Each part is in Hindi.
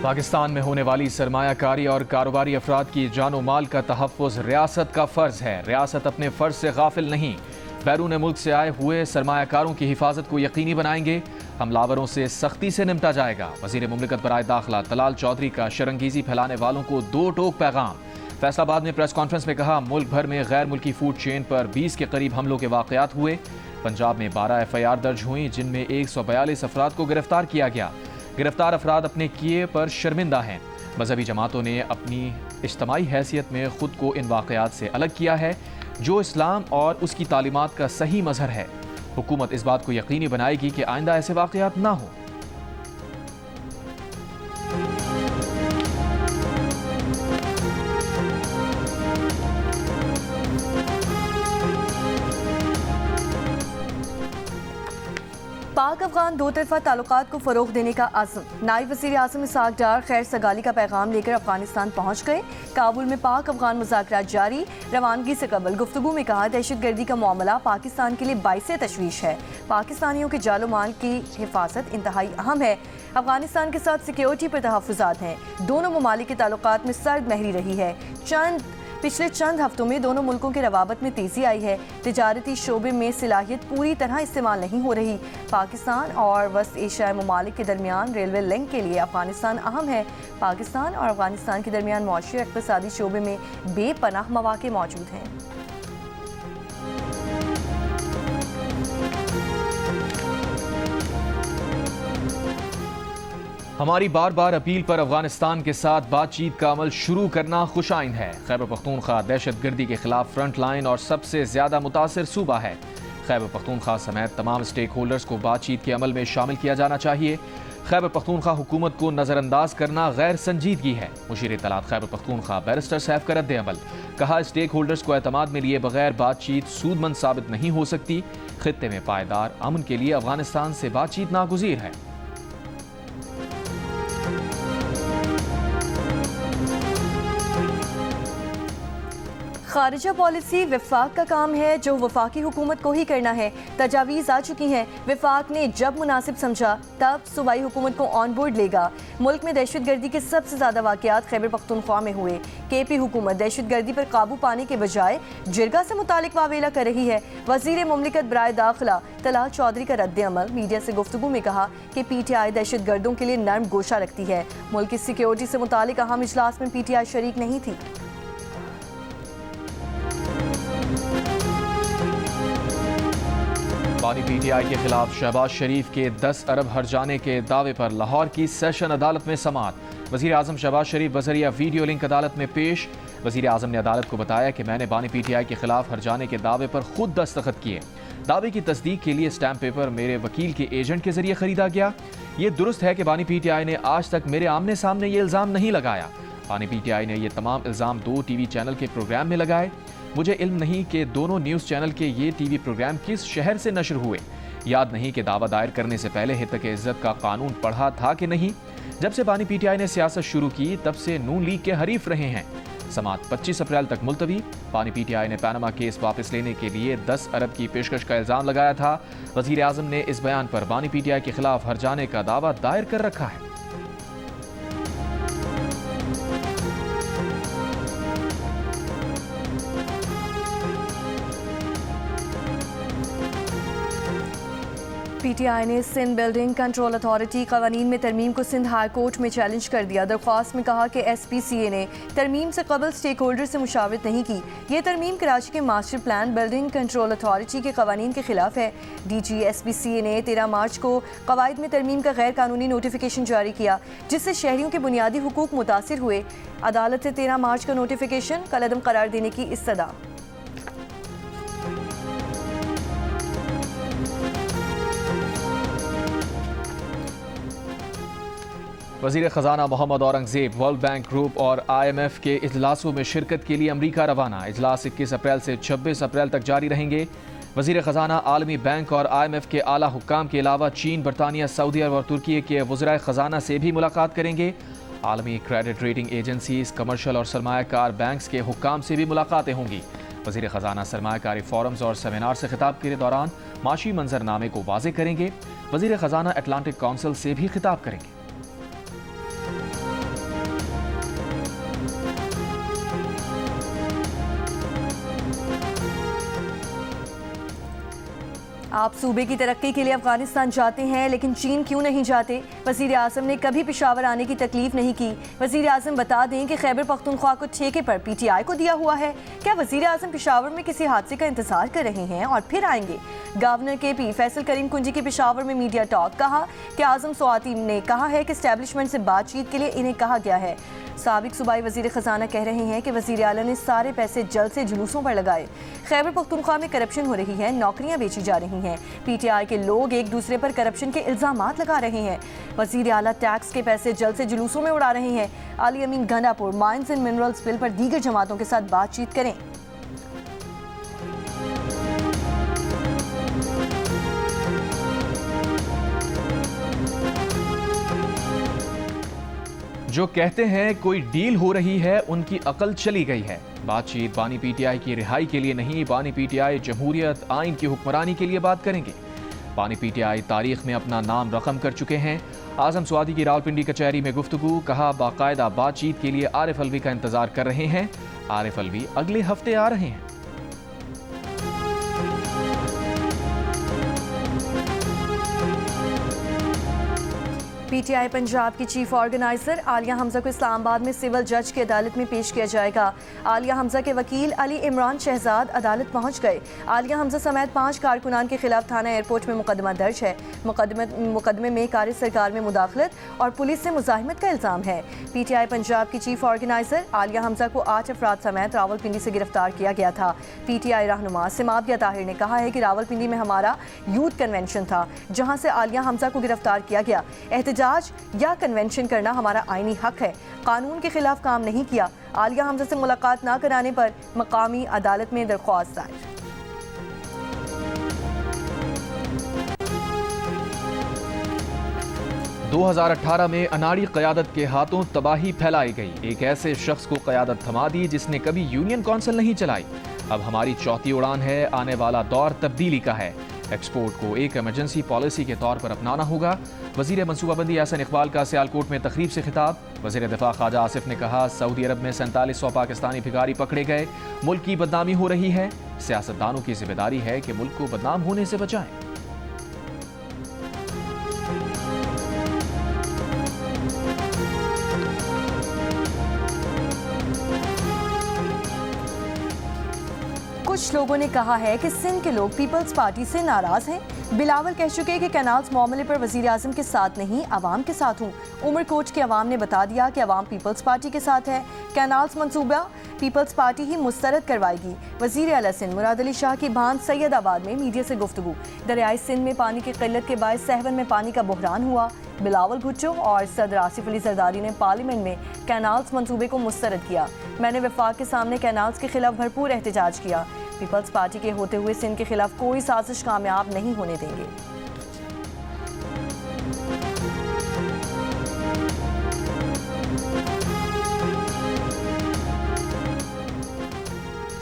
पाकिस्तान में होने वाली सरमायाकारी और कारोबारी अफराद की जानो माल का तहफ़्फ़ुज़ रियासत का फ़र्ज़ है। रियासत अपने फ़र्ज़ से गाफिल नहीं। बैरून मुल्क से आए हुए सरमायाकारों की हिफाजत को यकीनी बनाएंगे। हमलावरों से सख्ती से निपटा जाएगा। वज़ीर मुमलिकत बराए दाखिला तलाल चौधरी का शरंगीज़ी फैलाने वालों को दो टोक पैगाम। फैसलाबाद में प्रेस कॉन्फ्रेंस में कहा, मुल्क भर में गैर मुल्की फूड चेन पर 20 के करीब हमलों के वाक़यात हुए। पंजाब में 12 FIR दर्ज हुई, जिनमें 142 अफराद को गिरफ्तार किया गया। गिरफ्तार अफराद अपने किए पर शर्मिंदा हैं। मजहबी जमातों ने अपनी इज्तमाई हैसियत में खुद को इन वाक़यात से अलग किया है, जो इस्लाम और उसकी तालीमात का सही मजहर है। हुकूमत इस बात को यकीनी बनाएगी कि आइंदा ऐसे वाक़यात ना हों। पाक अफगान दो तरफा ताल्लुकात को फ़रोग़ देने का आज़म। नायब वज़ीर आज़म इसहाक़ डार खैर सगाली का पैगाम लेकर अफगानिस्तान पहुँच गए। काबुल में पाक अफगान मुज़ाकरात जारी। रवानगी से कबल गुफ्तगू में कहा, दहशतगर्दी का मामला पाकिस्तान के लिए बाइसे तशवीश है। पाकिस्तानियों के जालो माल की हिफाजत इंतहाई अहम है। अफगानिस्तान के साथ सिक्योरिटी पर तहफ़्फ़ुज़ात हैं। दोनों ममालिक के ताल्लुकात में सर्द महरी रही है। पिछले चंद हफ्तों में दोनों मुल्कों के रवाबत में तेज़ी आई है। तिजारती शोबे में सलाहियत पूरी तरह इस्तेमाल नहीं हो रही। पाकिस्तान और वस्त एशियाई ममालिक के दरमियान रेलवे लिंक के लिए अफगानिस्तान अहम है। पाकिस्तान और अफगानिस्तान के दरमियान मुआशी और इक़्तिसादी शोबे में बेपनाह मौक़े मौजूद हैं। हमारी बार बार अपील पर अफगानिस्तान के साथ बातचीत का अमल शुरू करना खुशाइन है। खैबर पख्तूनख्वा दहशतगर्दी के खिलाफ फ्रंट लाइन और सबसे ज्यादा मुतासिर सूबा है। खैबर पख्तूनख्वा समेत तमाम स्टेक होल्डर्स को बातचीत के अमल में शामिल किया जाना चाहिए। खैबर पख्तूनख्वा हुकूमत को नजरअंदाज करना गैर संजीदगी है। मुशीर इत्तलात खैबर पख्तूनख्वा बैरिस्टर सैफ का रद्द अमल। कहा, स्टेक होल्डर्स को एतमाद में लिए बगैर बातचीत सूदमंद साबित नहीं हो सकती। खित्ते में पायदार अमन के लिए अफगानिस्तान से बातचीत नागुज़ीर है। खारिजा पॉलिसी वफाक का काम है, जो वफाकी हुकूमत को ही करना है। तजावीज़ आ चुकी हैं। वफाक ने जब मुनासिब समझा तब सूबाई हुकूमत को ऑन बोर्ड लेगा। मुल्क में दहशतगर्दी के सबसे ज़्यादा वाक़यात खैबर पख्तूनख्वा में हुए। KP हुकूमत दहशतगर्दी पर काबू पाने के बजाय जिरगा से मुतालिक वावेला कर रही है। वज़ीर मुमलिकत बराए दाखिला तलाल चौधरी का रद्द अमल। मीडिया से गुफ्तगू में कहा कि PTI दहशतगर्दों के लिए नर्म गोशा रखती है। मुल्क की सिक्योरिटी से मुतालिक अहम इजलास में PTI शरीक नहीं थी। बानी PTI के खिलाफ शहबाज शरीफ के 10 अरब हर्जाने के दावे पर लाहौर की सेशन अदालत में समाअत। वज़ीर आज़म शहबाज शरीफ बज़रिया वीडियो लिंक अदालत में पेश। वज़ीर आज़म ने अदालत को बताया कि मैंने बानी PTI के खिलाफ हर्जाने के दावे पर खुद दस्तखत किए। दावे की तस्दीक के लिए स्टैम्प पेपर मेरे वकील के एजेंट के जरिए खरीदा गया। ये दुरुस्त है कि बानी PTI ने आज तक मेरे आमने सामने ये इल्ज़ाम नहीं लगाया। बानी PTI ने ये तमाम इल्ज़ाम 2 TV चैनल के प्रोग्राम में लगाए। मुझे इल्म नहीं कि दोनों न्यूज़ चैनल के ये TV प्रोग्राम किस शहर से नशर हुए। याद नहीं कि दावा दायर करने से पहले हितक इज़्ज़त का कानून पढ़ा था कि नहीं। जब से बानी PTI ने सियासत शुरू की तब से नून लीग के हरीफ रहे हैं। समाअत 25 अप्रैल तक मुलतवी। बानी PTI ने पैनामा केस वापस लेने के लिए 10 अरब की पेशकश का इल्ज़ाम लगाया था। वज़ीर आज़म ने इस बयान पर बानी PTI के खिलाफ हर्जाने का दावा दायर कर रखा है। PTI ने सिंध बिल्डिंग कंट्रोल अथॉरिटी कवानीन में तरमीम को सिंध हाई कोर्ट में चैलेंज कर दिया। दरख्वास्त में कहा कि SPCA ने तरमीम से कबल स्टेक होल्डर से मुशावरत नहीं की। ये तरमीम कराची के master plan building control authority के कवानीन के खिलाफ है। DG SPCA ने 13 मार्च को कवायद में तरमीम का गैर कानूनी नोटिफिकेशन जारी किया, जिससे शहरियों के बुनियादी हुकूक मुतासिर हुए। अदालत से 13 मार्च का नोटिफिकेशन कलअदम करार देने की इस्तदा। वज़ीर ख़जाना Mohammad Aurangzeb world bank group और IMF के इजलासों में शिरकत के लिए अमरीका रवाना। इजलास 21 अप्रैल से 26 अप्रैल तक जारी रहेंगे। वज़ीर ख़जाना आलमी बैंक और IMF के आला हुक्काम के अलावा चीन, बरतानिया, सऊदी अरब और तुर्की के वज़राए ख़जाना से भी मुलाकात करेंगे। आलमी क्रेडिट रेटिंग एजेंसीज, कमर्शल और सरमायाकार बैंक्स के हुक्काम से भी मुलाकातें होंगी। वज़ीर ख़जाना सरमायाकारी फोरम्स और सेमिनार से खिताब के दौरान माशी मंजरनामे को वाज़ेह करेंगे। वज़ीर ख़जाना अटलांटिक काउंसिल से भी खिताब करेंगे। आप सूबे की तरक्की के लिए अफगानिस्तान जाते हैं, लेकिन चीन क्यों नहीं जाते? वज़ीर आज़म ने कभी पेशावर आने की तकलीफ नहीं की। वज़ीर आज़म बता दें कि खैबर पख्तूनख्वा को ठेके पर PTI को दिया हुआ है। क्या वज़ीर आज़म पेशावर में किसी हादसे का इंतजार कर रहे हैं और फिर आएंगे? गवर्नर KP फैसल करीम कुंजी की पेशावर में मीडिया टॉक। कहा कि आज़म स्वाति ने कहा है कि एस्टेब्लिशमेंट से बातचीत के लिए इन्हें कहा गया है। साबिक सूबाई वज़ीर ख़जाना कह रहे हैं कि वज़ीर आला ने सारे पैसे जल्द से जुलूसों पर लगाए। खैबर पख्तूनख्वा में करप्शन हो रही है, नौकरियां बेची जा रही हैं। PTI के लोग एक दूसरे पर करप्शन के इल्ज़ामात लगा रहे हैं। वज़ीर आला टैक्स के पैसे जल्द से जुलूसों में उड़ा रहे हैं। Ali Amin Gandapur mines and minerals bill पर दीगर जमातों के साथ बातचीत करें। जो कहते हैं कोई डील हो रही है, उनकी अकल चली गई है। बातचीत बानी PTI की रिहाई के लिए नहीं, बानी PTI जमहूरियत आइन की हुक्मरानी के लिए बात करेंगे। बानी PTI तारीख में अपना नाम रकम कर चुके हैं। आज़म स्वाति की रावलपिंडी कचहरी में गुफ्तगू। कहा बाकायदा बातचीत के लिए आरिफ अलवी का इंतजार कर रहे हैं। आरिफ अलवी अगले हफ्ते आ रहे हैं। PTI पंजाब की चीफ ऑर्गेनाइजर आलिया हमजा को इस्लामाबाद में सिविल जज की अदालत में पेश किया जाएगा। आलिया हमजा के वकील अली इमरान शहजाद अदालत पहुंच गए। आलिया हमजा समेत 5 कारकुनान के खिलाफ थाना एयरपोर्ट में मुकदमा दर्ज है। मुकदमे में कार सरकार में मुदाखलत और पुलिस से मुजाहिमत का इल्ज़ाम है। PTI पंजाब की चीफ ऑर्गेनाइजर आलिया हमजा को 8 अफराद समेत रावलपिंडी से गिरफ्तार किया गया था। PTI रहनुमा सिमाबिया ताहिर ने कहा है कि रावलपिंडी में हमारा यूथ कन्वेंशन था, जहाँ से आलिया हमजा को गिरफ्तार किया गया। एहतजाज या कन्वेंशन करना हमारा आईनी हक है। कानून के खिलाफ काम नहीं किया। आलिया हमजा से मुलाकात न कराने पर मकामी अदालत में दरख्वास्त दायर। – 2018 में अनाड़ी क़यादत के हाथों तबाही फैलाई गई। एक ऐसे शख्स को क़यादत थमा दी जिसने कभी यूनियन काउंसिल नहीं चलाई। अब हमारी चौथी उड़ान है। आने वाला दौर तब्दीली का है। एक्सपोर्ट को एक इमरजेंसी पॉलिसी के तौर पर अपनाना होगा। वज़ीर मनसूबाबंदी एहसन इकबाल का सियालकोट में तकरीब से खिताब। वज़ीर दिफा ख्वाजा आसिफ ने कहा सऊदी अरब में 4700 पाकिस्तानी भिखारी पकड़े गए। मुल्क की बदनामी हो रही है। सियासतदानों की जिम्मेदारी है कि मुल्क को बदनाम होने से बचाएं। कुछ लोगों ने कहा है कि सिंध के लोग पीपल्स पार्टी से नाराज हैं। बिलावल कह चुके कि कैनाल्स मामले पर वज़ीर आज़म के साथ नहीं, अवाम के साथ हूँ। उमरकोट के अवाम ने बता दिया कि अवाम पीपल्स पार्टी के साथ है। कैनाल्स मंसूबा पीपल्स पार्टी ही मुस्तरद करवाएगी। वज़ीर आला सिंध मुराद अली शाह की भांज सैयदाबाद में मीडिया से गुफ्तगू। दरियाई सिंध में पानी की किल्लत के बायस सहवन में पानी का बहरान हुआ। बिलावल भुट्टो और सदर आसिफ अली जरदारी ने पार्लियामेंट में कैनाल्स मंसूबे को मुस्तरद किया। मैंने वफाक के सामने कैनाल्स के खिलाफ भरपूर एहतजाज किया। पीपल्स पार्टी के होते हुए सिंध के खिलाफ कोई साजिश कामयाब नहीं होने देंगे।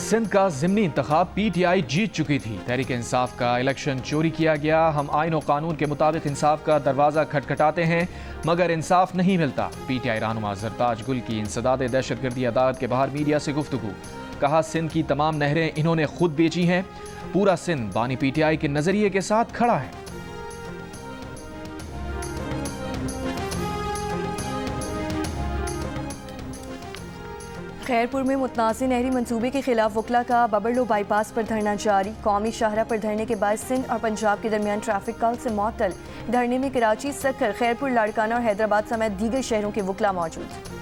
सिंध का ज़िमनी इंतखाब PTI जीत चुकी थी। तहरीक इंसाफ का इलेक्शन चोरी किया गया। हम आइन और कानून के मुताबिक इंसाफ का दरवाज़ा खटखटाते हैं, मगर इंसाफ नहीं मिलता। PTI रहनुमा जरताज गुल की इंसदाद दहशतगर्दी अदालत के बाहर मीडिया से गुफ्तगू। कहा सिंध की तमाम नहरें इन्होंने खुद बेची हैं। पूरा सिंध बानी PTI के नजरिए के साथ खड़ा है। खैरपुर में मुतनाज़ नहरी मंसूबे के खिलाफ वकला का बबरलो बाईपास पर धरना जारी। कौमी शाहरा पर धरने के बाद सिंध और पंजाब के दरमियान ट्रैफिक कल से मअतल। धरने में कराची, सक्कर, खैरपुर, लाड़काना और हैदराबाद समेत दीगर शहरों के वकला मौजूद।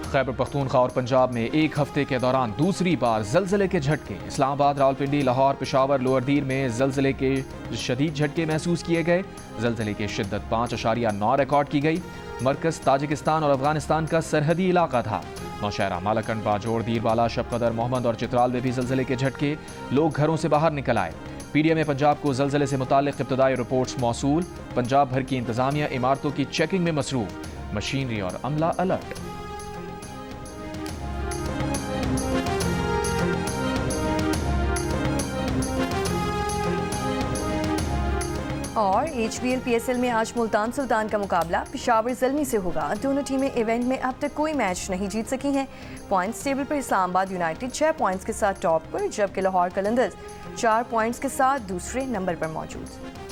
खैबर पख्तूनख्वा और पंजाब में एक हफ्ते के दौरान दूसरी बार जलजले के झटके। इस्लामाबाद, रावलपिंडी, लाहौर, पेशावर, लोअर दीर में जलजले के शदीद झटके महसूस किए गए। जलजले की शिद्दत 5.9 रिकॉर्ड की गई। मरकज ताजिकिस्तान और अफगानिस्तान का सरहदी इलाका था। नौशहरा, मालाकंड, बाजोड़, दीरवाला, शबकदर, मोहम्मद और चित्राल में भी जलजले के झटके। लोग घरों से बाहर निकल आए। PDM में पंजाब को जलजले से मुताल्लिक इब्तदाई रिपोर्ट्स मौसूल। पंजाब भर की इंतजामिया इमारतों की चेकिंग में मसरूफ। मशीनरी और अमला अलर्ट। और HBL PSL में आज मुल्तान सुल्तान का मुकाबला पेशावर ज़ल्मी से होगा। दोनों टीमें इवेंट में अब तक कोई मैच नहीं जीत सकी हैं। पॉइंट्स टेबल पर इस्लामाबाद यूनाइटेड 6 पॉइंट्स के साथ टॉप पर, जबकि लाहौर कलंदर्स 4 पॉइंट्स के साथ दूसरे नंबर पर मौजूद।